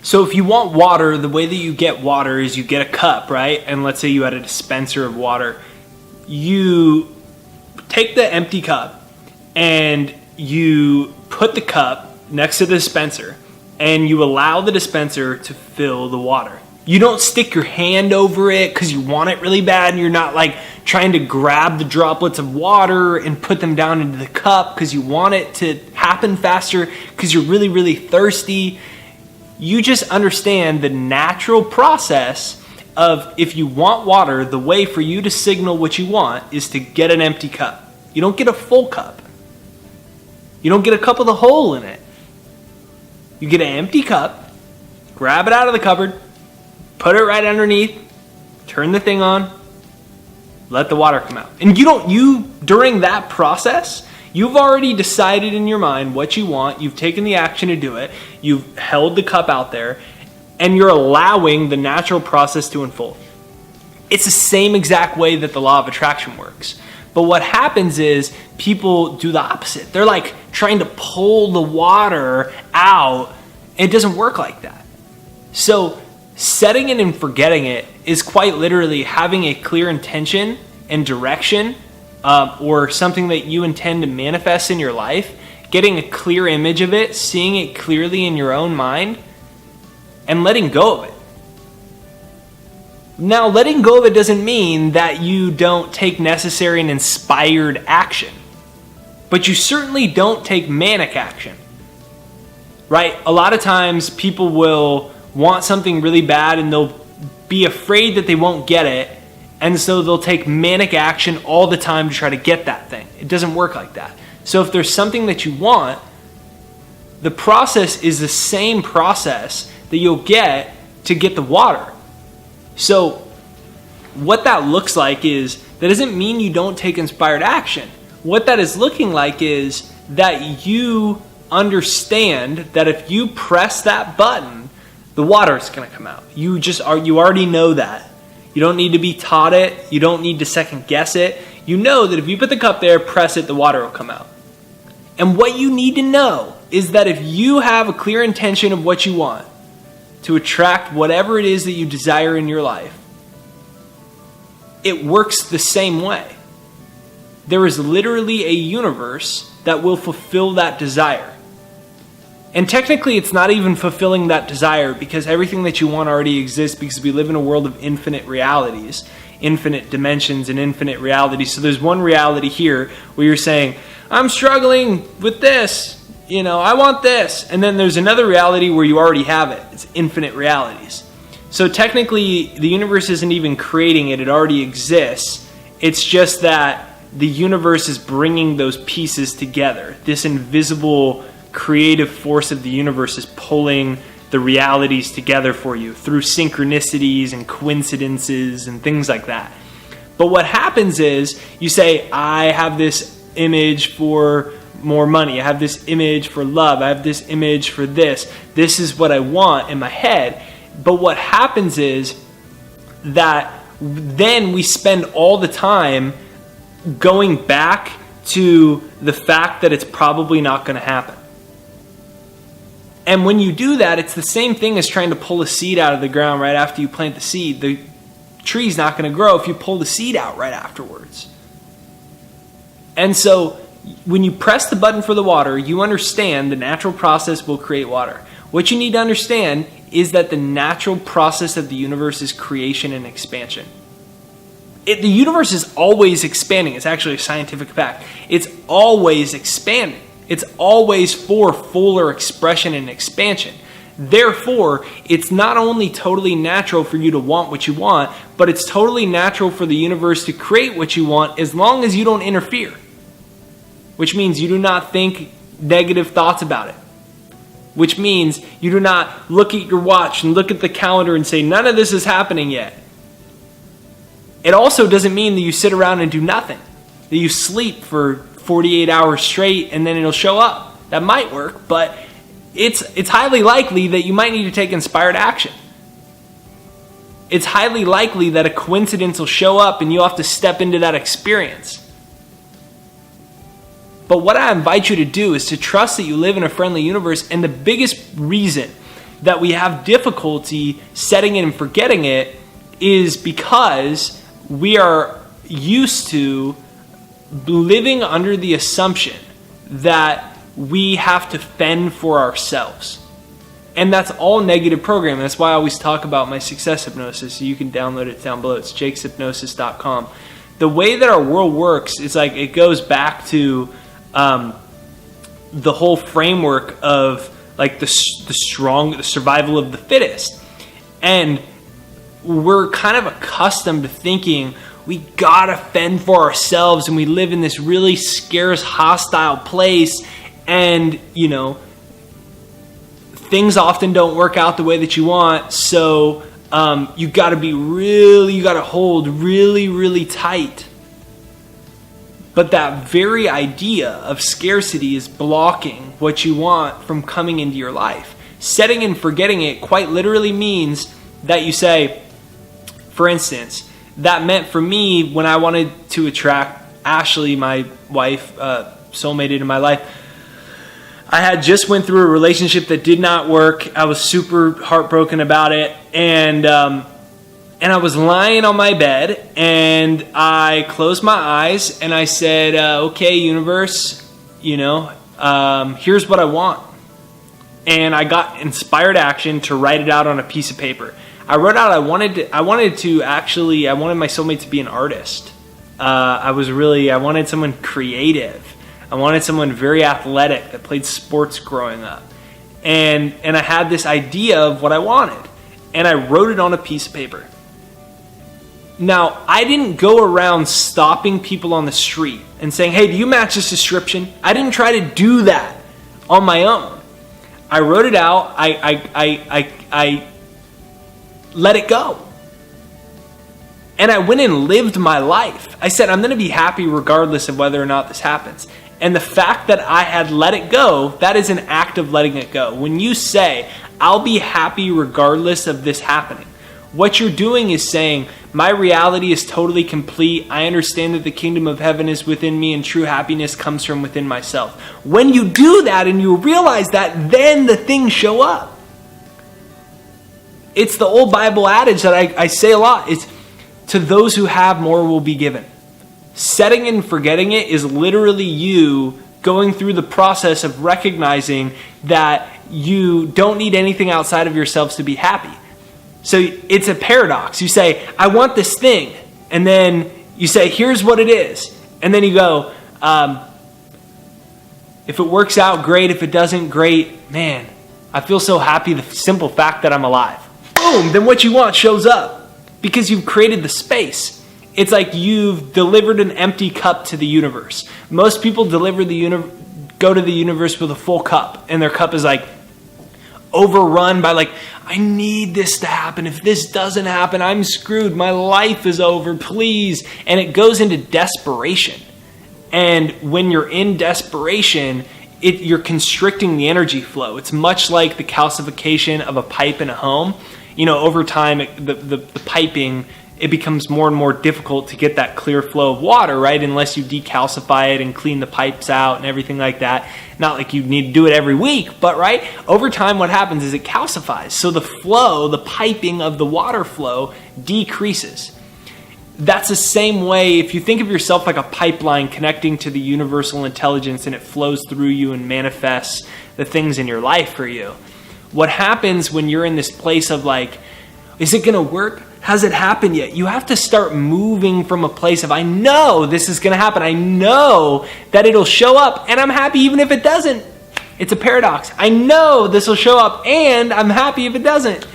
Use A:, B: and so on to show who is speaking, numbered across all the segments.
A: So if you want water, the way that you get water is you get a cup, right? And let's say you had a dispenser of water. You take the empty cup and you put the cup next to the dispenser and you allow the dispenser to fill the water. You don't stick your hand over it because you want it really bad, and you're not like trying to grab the droplets of water and put them down into the cup because you want it to happen faster because you're really, really thirsty. You just understand the natural process of, if you want water, the way for you to signal what you want is to get an empty cup. You don't get a full cup. You don't get a cup with a hole in it. You get an empty cup, grab it out of the cupboard, put it right underneath, turn the thing on, let the water come out. And during that process, you've already decided in your mind what you want. You've taken the action to do it. You've held the cup out there, and you're allowing the natural process to unfold. It's the same exact way that the law of attraction works. But what happens is people do the opposite. They're like trying to pull the water out. It doesn't work like that. So setting it and forgetting it is quite literally having a clear intention and direction, or something that you intend to manifest in your life, getting a clear image of it, seeing it clearly in your own mind, and letting go of it. Now, letting go of it doesn't mean that you don't take necessary and inspired action, but you certainly don't take manic action, right? A lot of times people will want something really bad and they'll be afraid that they won't get it, and so they'll take manic action all the time to try to get that thing. It doesn't work like that. So if there's something that you want, the process is the same process that you'll get to get the water. So what that looks like is, that doesn't mean you don't take inspired action. What that is looking like is that you understand that if you press that button, the water is going to come out. You already know that. You don't need to be taught it. You don't need to second guess it. You know that if you put the cup there, press it, the water will come out. And what you need to know is that if you have a clear intention of what you want to attract whatever it is that you desire in your life, it works the same way. There is literally a universe that will fulfill that desire. And technically, it's not even fulfilling that desire, because everything that you want already exists, because we live in a world of infinite realities, infinite dimensions and infinite realities. So there's one reality here where you're saying, I'm struggling with this, I want this. And then there's another reality where you already have it. It's infinite realities. So technically, the universe isn't even creating it. It already exists. It's just that the universe is bringing those pieces together. This invisible creative force of the universe is pulling the realities together for you through synchronicities and coincidences and things like that. But what happens is you say, I have this image for more money. I have this image for love. I have this image for this. This is what I want in my head. But what happens is that then we spend all the time going back to the fact that it's probably not going to happen. And when you do that, it's the same thing as trying to pull a seed out of the ground right after you plant the seed. The tree's not going to grow if you pull the seed out right afterwards. And so when you press the button for the water, you understand the natural process will create water. What you need to understand is that the natural process of the universe is creation and expansion. The universe is always expanding. It's actually a scientific fact. It's always expanding. It's always for fuller expression and expansion. Therefore, it's not only totally natural for you to want what you want, but it's totally natural for the universe to create what you want as long as you don't interfere. Which means you do not think negative thoughts about it. Which means you do not look at your watch and look at the calendar and say, none of this is happening yet. It also doesn't mean that you sit around and do nothing. That you sleep for 48 hours straight and then it'll show up. That might work, but it's highly likely that you might need to take inspired action. It's highly likely that a coincidence will show up and you'll have to step into that experience. But what I invite you to do is to trust that you live in a friendly universe, and the biggest reason that we have difficulty setting it and forgetting it is because we are used to living under the assumption that we have to fend for ourselves. And that's all negative programming. That's why I always talk about my success hypnosis. You can download it down below. It's jakeshypnosis.com. The way that our world works is like it goes back to the whole framework of like the survival of the fittest. And we're kind of accustomed to thinking we gotta fend for ourselves, and we live in this really scarce, hostile place, and you know, things often don't work out the way that you want, so you gotta hold really, really tight. But that very idea of scarcity is blocking what you want from coming into your life. Setting and forgetting it quite literally means that you say, for instance, that meant for me when I wanted to attract Ashley, my wife, soulmate into my life, I had just went through a relationship that did not work. I was super heartbroken about it, and I was lying on my bed, and I closed my eyes, and I said, okay, universe, you know, here's what I want. And I got inspired action to write it out on a piece of paper. I wrote out I wanted my soulmate to be an artist. I wanted someone creative. I wanted someone very athletic that played sports growing up. And I had this idea of what I wanted. And I wrote it on a piece of paper. Now, I didn't go around stopping people on the street and saying, hey, do you match this description? I didn't try to do that on my own. I wrote it out. I let it go. And I went and lived my life. I said, I'm going to be happy regardless of whether or not this happens. And the fact that I had let it go, that is an act of letting it go. When you say, I'll be happy regardless of this happening, what you're doing is saying, my reality is totally complete. I understand that the kingdom of heaven is within me and true happiness comes from within myself. When you do that and you realize that, then the things show up. It's the old Bible adage that I say a lot. It's to those who have, more will be given. Setting and forgetting it is literally you going through the process of recognizing that you don't need anything outside of yourselves to be happy. So it's a paradox. You say, I want this thing. And then you say, here's what it is. And then you go, if it works out, great. If it doesn't, great. Man, I feel so happy. The simple fact that I'm alive. Boom. Then what you want shows up because you've created the space. It's like you've delivered an empty cup to the universe. Most people go to the universe with a full cup, and their cup is like overrun by like, I need this to happen. If this doesn't happen, I'm screwed. My life is over, please. And it goes into desperation. And when you're in desperation, you're constricting the energy flow. It's much like the calcification of a pipe in a home. You know, over time, the piping, it becomes more and more difficult to get that clear flow of water, right? Unless you decalcify it and clean the pipes out and everything like that. Not like you need to do it every week, but right? Over time, what happens is it calcifies. So the flow, the piping of the water flow decreases. That's the same way, if you think of yourself like a pipeline connecting to the universal intelligence and it flows through you and manifests the things in your life for you. What happens when you're in this place of like, is it going to work? Has it happened yet? You have to start moving from a place of, I know this is going to happen. I know that it'll show up and I'm happy even if it doesn't. It's a paradox. I know this will show up and I'm happy if it doesn't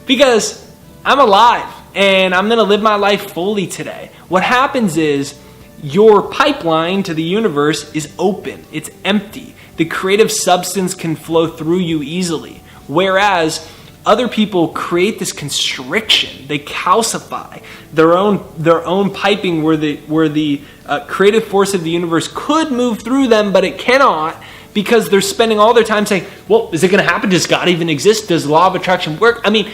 A: because I'm alive and I'm going to live my life fully today. What happens is your pipeline to the universe is open. It's empty. The creative substance can flow through you easily. Whereas other people create this constriction. They calcify their own piping where the creative force of the universe could move through them, but it cannot because they're spending all their time saying, well, is it going to happen? Does God even exist? Does law of attraction work? I mean,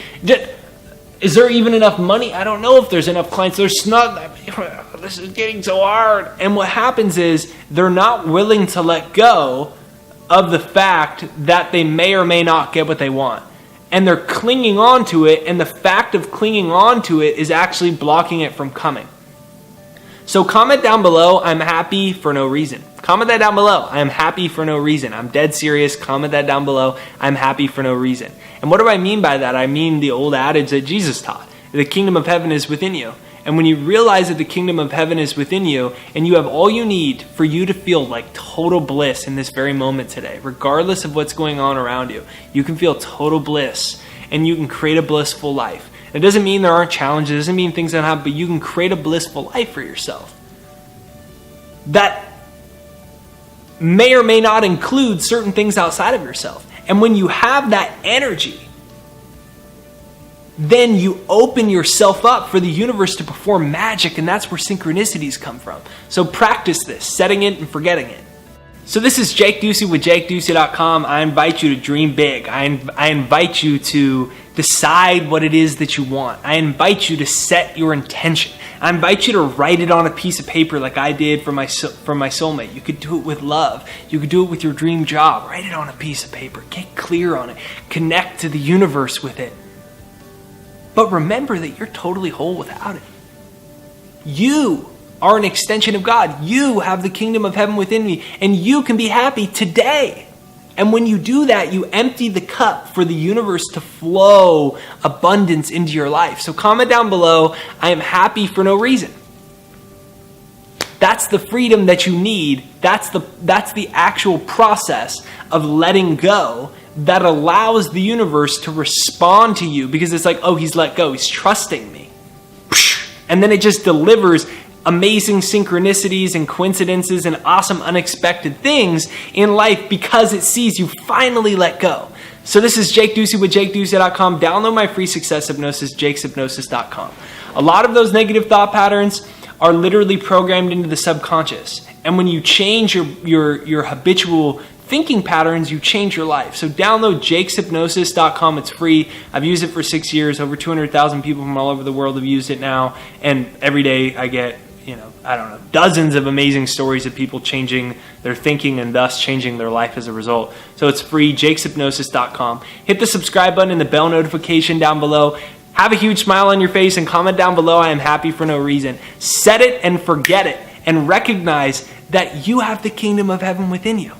A: is there even enough money? I don't know if there's enough clients. There's not. This is getting so hard. And what happens is they're not willing to let go of the fact that they may or may not get what they want. and they're clinging on to it, and the fact of clinging on to it is actually blocking it from coming. So comment down below, I'm happy for no reason. Comment that down below. I am happy for no reason. I'm dead serious. Comment that down below. I'm happy for no reason. And what do I mean by that? I mean the old adage that Jesus taught. The kingdom of heaven is within you. And when you realize that the kingdom of heaven is within you, and you have all you need for you to feel like total bliss in this very moment today, regardless of what's going on around you, you can feel total bliss, and you can create a blissful life. It doesn't mean there aren't challenges, it doesn't mean things don't happen, but you can create a blissful life for yourself. That may or may not include certain things outside of yourself. And when you have that energy, then you open yourself up for the universe to perform magic, and that's where synchronicities come from. So practice this, setting it and forgetting it. So this is Jake Ducey with JakeDucey.com. I invite you to dream big. I invite you to decide what it is that you want. I invite you to set your intention. I invite you to write it on a piece of paper like I did for my soulmate. You could do it with love. You could do it with your dream job. Write it on a piece of paper. Get clear on it. Connect to the universe with it. But remember that you're totally whole without it. You are an extension of God. You have the kingdom of heaven within you, and you can be happy today. And when you do that, you empty the cup for the universe to flow abundance into your life. So comment down below, I am happy for no reason. That's the freedom that you need. That's the actual process of letting go that allows the universe to respond to you, because it's like, oh, he's let go. He's trusting me. And then it just delivers amazing synchronicities and coincidences and awesome unexpected things in life because it sees you finally let go. So this is Jake Ducey with JakeDucey.com. Download my free success hypnosis, JakesHypnosis.com. A lot of those negative thought patterns are literally programmed into the subconscious. And when you change your habitual thinking patterns, you change your life. So download JakesHypnosis.com. It's free. I've used it for 6 years. Over 200,000 people from all over the world have used it now. And every day I get, dozens of amazing stories of people changing their thinking and thus changing their life as a result. So it's free, JakesHypnosis.com. Hit the subscribe button and the bell notification down below. Have a huge smile on your face and comment down below, I am happy for no reason. Set it and forget it, and recognize that you have the kingdom of heaven within you.